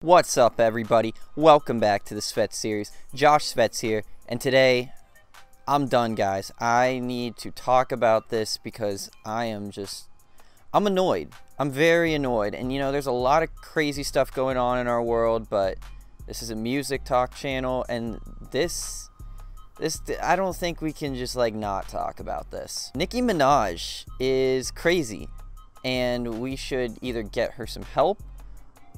What's up, everybody? Welcome back to the Svetz series. Josh Svetz here, and today I'm done, guys. I need to talk about this because I'm annoyed. I'm very annoyed, and you know, there's a lot of crazy stuff going on in our world, but this is a music talk channel, and this I don't think we can just like not talk about this. Nicki Minaj is crazy, and we should either get her some help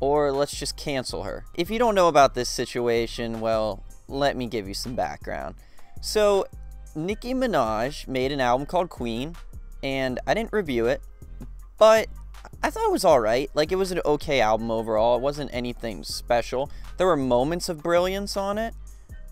or let's just cancel her. If you don't know about this situation, well, let me give you some background. So, Nicki Minaj made an album called Queen, and I didn't review it, but I thought it was alright. Like, it was an okay album overall. It wasn't anything special. There were moments of brilliance on it,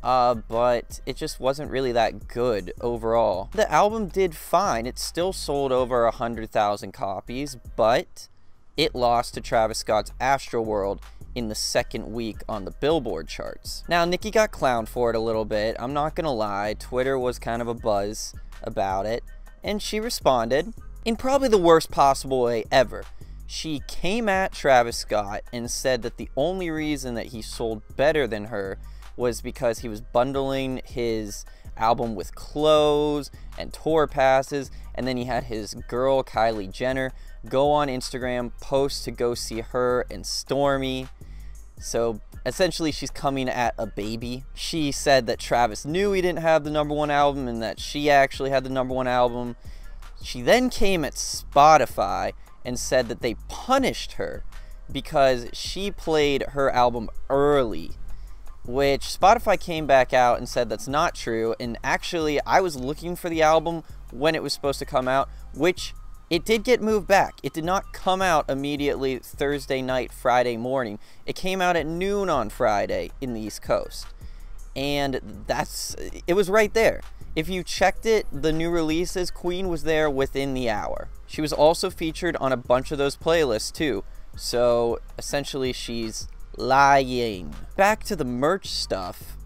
but it just wasn't really that good overall. The album did fine. It still sold over 100,000 copies, but it lost to Travis Scott's Astroworld in the second week on the Billboard charts. Now, Nicki got clowned for it a little bit. I'm not gonna lie, Twitter was kind of a buzz about it, and she responded in probably the worst possible way ever. She came at Travis Scott and said that the only reason that he sold better than her was because he was bundling his album with clothes and tour passes, and then he had his girl Kylie Jenner go on Instagram, post to go see her and Stormy. So essentially she's coming at a baby. She said that Travis knew he didn't have the #1 album and that she actually had the #1 album. She then came at Spotify and said that they punished her because she played her album early, which Spotify came back out and said that's not true. And actually, I was looking for the album when it was supposed to come out, which it did get moved back. It did not come out immediately Thursday night, Friday morning. It came out at noon on Friday in the East Coast. And it was right there. If you checked it, the new releases, Queen was there within the hour. She was also featured on a bunch of those playlists too. So essentially she's lying. Back to the merch stuff.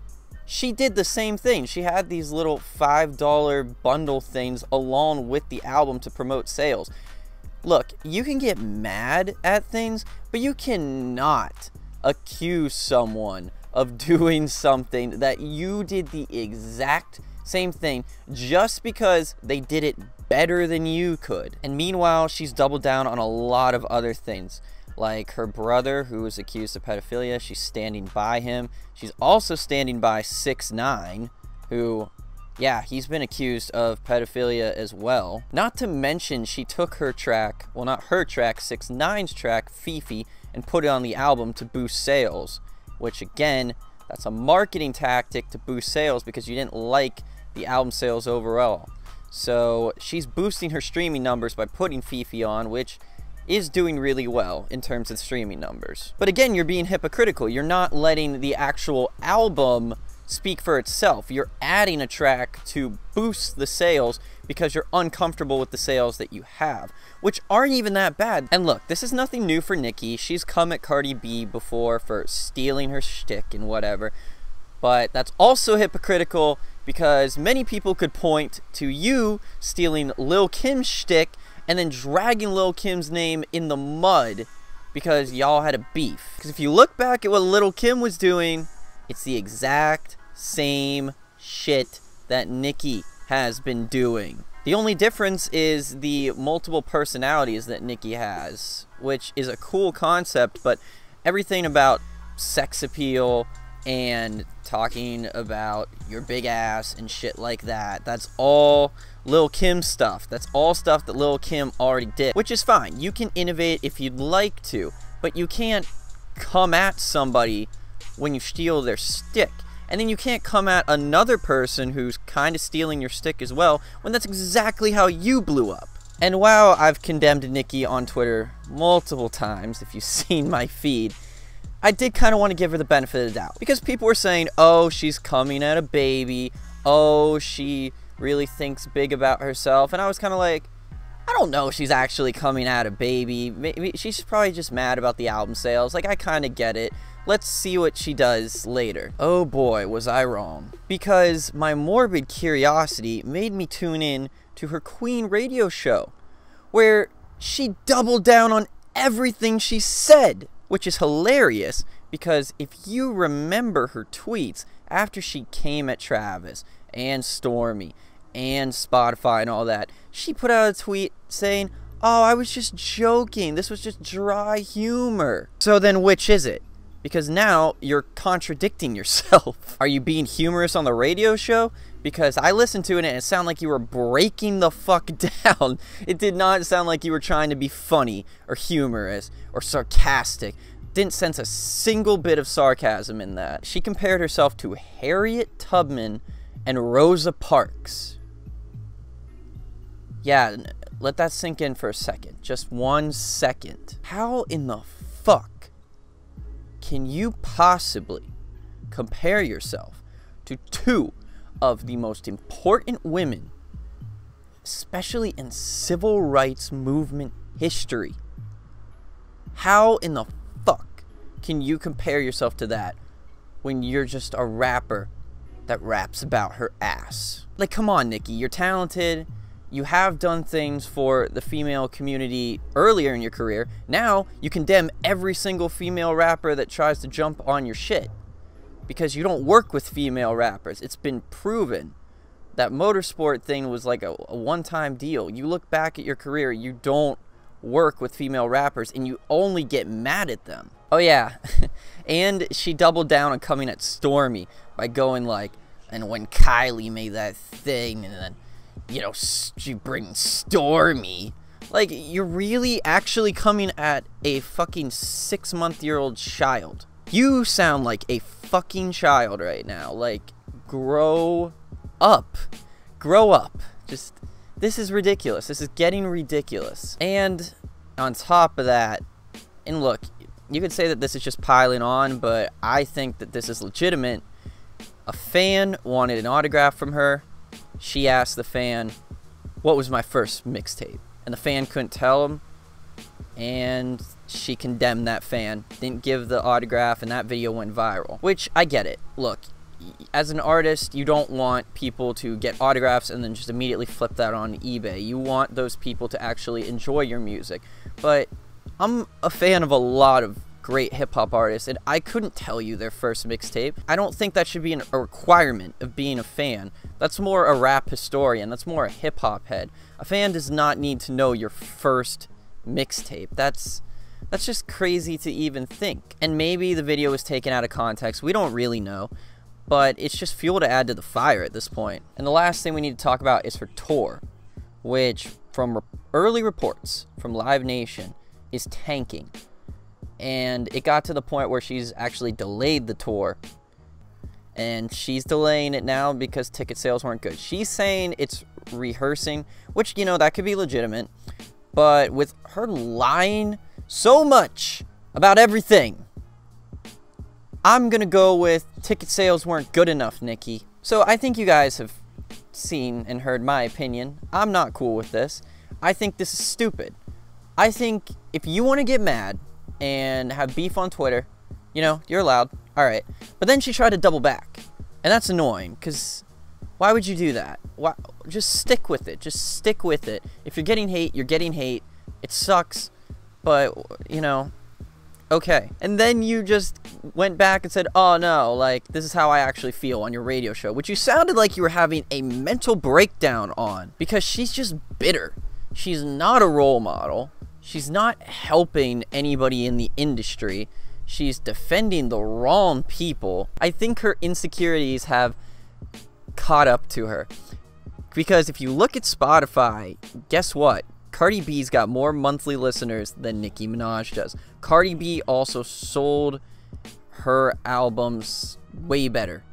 She did the same thing. She had these little $5 bundle things along with the album to promote sales. Look, you can get mad at things, but you cannot accuse someone of doing something that you did the exact same thing just because they did it better than you could. And meanwhile, she's doubled down on a lot of other things. Like her brother, who was accused of pedophilia, she's standing by him. She's also standing by 6ix9ine, who, yeah, he's been accused of pedophilia as well. Not to mention, she took her track, well, not her track, 6ix9ine's track, Fifi, and put it on the album to boost sales, which again, that's a marketing tactic to boost sales because you didn't like the album sales overall. So she's boosting her streaming numbers by putting Fifi on, which is doing really well in terms of streaming numbers. But again, you're being hypocritical. You're not letting the actual album speak for itself. You're adding a track to boost the sales because you're uncomfortable with the sales that you have, which aren't even that bad. And look, this is nothing new for Nicki. She's come at Cardi B before for stealing her shtick and whatever. But that's also hypocritical because many people could point to you stealing Lil Kim's shtick and then dragging Lil Kim's name in the mud because y'all had a beef. Because if you look back at what Lil Kim was doing, it's the exact same shit that Nicki has been doing. The only difference is the multiple personalities that Nicki has, which is a cool concept, but everything about sex appeal and talking about your big ass and shit like that, that's all Lil Kim stuff. That's all stuff that Lil Kim already did, which is fine. You can innovate if you'd like to, but you can't come at somebody when you steal their stick. And then you can't come at another person who's kind of stealing your stick as well when that's exactly how you blew up. And while I've condemned Nicki on Twitter multiple times, if you've seen my feed, I did kind of want to give her the benefit of the doubt. Because people were saying, oh, she's coming at a baby. Oh, she really thinks big about herself. And I was kind of like, I don't know if she's actually coming at a baby. Maybe she's probably just mad about the album sales. Like, I kind of get it. Let's see what she does later. Oh boy, was I wrong. Because my morbid curiosity made me tune in to her Queen radio show, where she doubled down on everything she said, which is hilarious Because if you remember her tweets after she came at Travis and Stormy and Spotify and all that, she put out a tweet saying, "Oh, I was just joking. This was just dry humor." So then which is it? Because now you're contradicting yourself. Are you being humorous on the radio show? Because I listened to it and it sounded like you were breaking the fuck down. It did not sound like you were trying to be funny or humorous or sarcastic. Didn't sense a single bit of sarcasm in that. She compared herself to Harriet Tubman and Rosa Parks. Yeah, let that sink in for a second. Just 1 second. How in the fuck can you possibly compare yourself to two of the most important women, especially in civil rights movement history? How in the fuck can you compare yourself to that when you're just a rapper that raps about her ass? Like, come on, Nicki, you're talented. You have done things for the female community earlier in your career. Now you condemn every single female rapper that tries to jump on your shit because you don't work with female rappers. It's been proven that motorsport thing was like a one-time deal. You look back at your career, you don't work with female rappers and you only get mad at them. Oh yeah, and she doubled down on coming at Stormy by going like, "And when Kylie made that thing, and then, you know, she brings Stormy." Like, you're really actually coming at a fucking 6-month-old child. You sound like a fucking child right now. Like, grow up. Grow up. Just, this is ridiculous. This is getting ridiculous. And on top of that, and look, you could say that this is just piling on, but I think that this is legitimate. A fan wanted an autograph from her. She asked the fan, "What was my first mixtape?" And the fan couldn't tell him, and she condemned that fan, didn't give the autograph, and that video went viral. Which, I get it. Look, as an artist, you don't want people to get autographs and then just immediately flip that on eBay. You want those people to actually enjoy your music. But I'm a fan of a lot of great hip-hop artists, and I couldn't tell you their first mixtape. I don't think that should be a requirement of being a fan. That's more a rap historian. That's more a hip-hop head. A fan does not need to know your first mixtape. That's just crazy to even think. And maybe the video was taken out of context. We don't really know. But it's just fuel to add to the fire at this point. And the last thing we need to talk about is her tour, which, from early reports from Live Nation, is tanking. And it got to the point where she's actually delayed the tour. And she's delaying it now because ticket sales weren't good. She's saying it's rehearsing, which, you know, that could be legitimate. But with her lying so much about everything, I'm going to go with ticket sales weren't good enough, Nicki. So I think you guys have seen and heard my opinion. I'm not cool with this. I think this is stupid. I think if you want to get mad and have beef on Twitter, you know, you're allowed. All right. But then she tried to double back. And that's annoying, because why would you do that? Why? Just stick with it. Just stick with it. If you're getting hate, you're getting hate. It sucks. But, you know, okay. And then you just went back and said, "Oh no, like, this is how I actually feel" on your radio show, which you sounded like you were having a mental breakdown on, because she's just bitter. She's not a role model. She's not helping anybody in the industry. She's defending the wrong people. I think her insecurities have caught up to her. Because if you look at Spotify, guess what? Cardi B's got more monthly listeners than Nicki Minaj does. Cardi B also sold her albums way better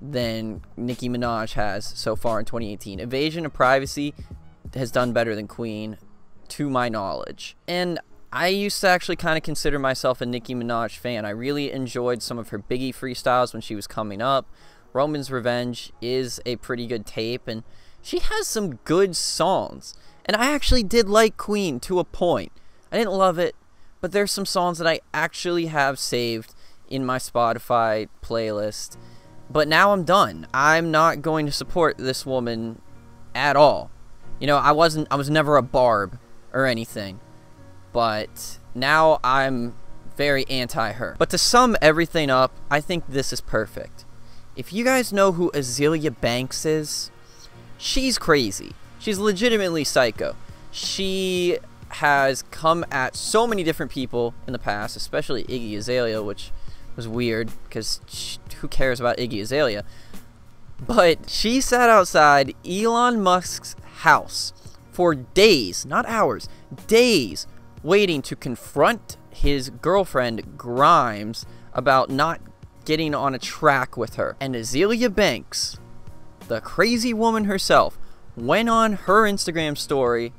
than Nicki Minaj has so far in 2018. Invasion of Privacy has done better than Queen, to my knowledge. And I used to actually kind of consider myself a Nicki Minaj fan. I really enjoyed some of her Biggie freestyles when she was coming up. Roman's Revenge is a pretty good tape, and she has some good songs. And I actually did like Queen to a point. I didn't love it, but there's some songs that I actually have saved in my Spotify playlist. But now I'm done. I'm not going to support this woman at all. You know, I was never a Barb or anything. But now I'm very anti-her. But to sum everything up, I think this is perfect. If you guys know who Azealia Banks is, she's crazy. She's legitimately psycho. She has come at so many different people in the past, especially Iggy Azalea, which was weird because who cares about Iggy Azalea? But she sat outside Elon Musk's house for days, not hours, days, waiting to confront his girlfriend Grimes about not getting on a track with her. And Azealia Banks, the crazy woman herself, went on her Instagram story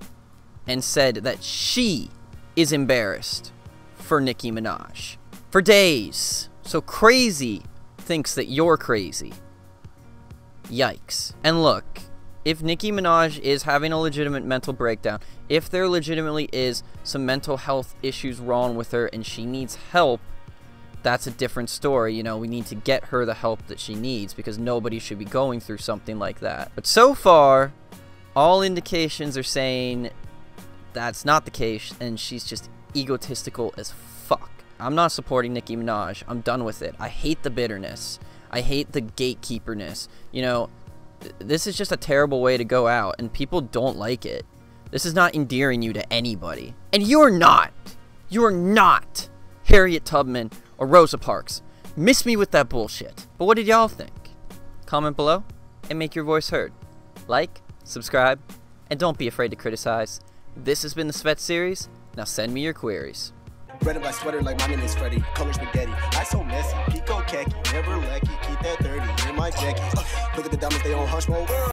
and said that she is embarrassed for Nicki Minaj for days. So crazy thinks that you're crazy. Yikes. And look, if Nicki Minaj is having a legitimate mental breakdown, if there legitimately is some mental health issues wrong with her and she needs help, that's a different story. You know, we need to get her the help that she needs because nobody should be going through something like that. But so far, all indications are saying that's not the case and she's just egotistical as fuck. I'm not supporting Nicki Minaj. I'm done with it. I hate the bitterness. I hate the gatekeeperness. You know, this is just a terrible way to go out, and people don't like it. This is not endearing you to anybody. And you're not Harriet Tubman or Rosa Parks. Miss me with that bullshit. But what did y'all think? Comment below and make your voice heard. Like, subscribe, and don't be afraid to criticize. This has been the Svetz series. Now send me your queries. Red and black sweater like my name is Freddy. Color spaghetti. I so messy. Pico khaki. Never lucky. Keep that 30 in my jacket. Look at the diamonds, they on hush mode.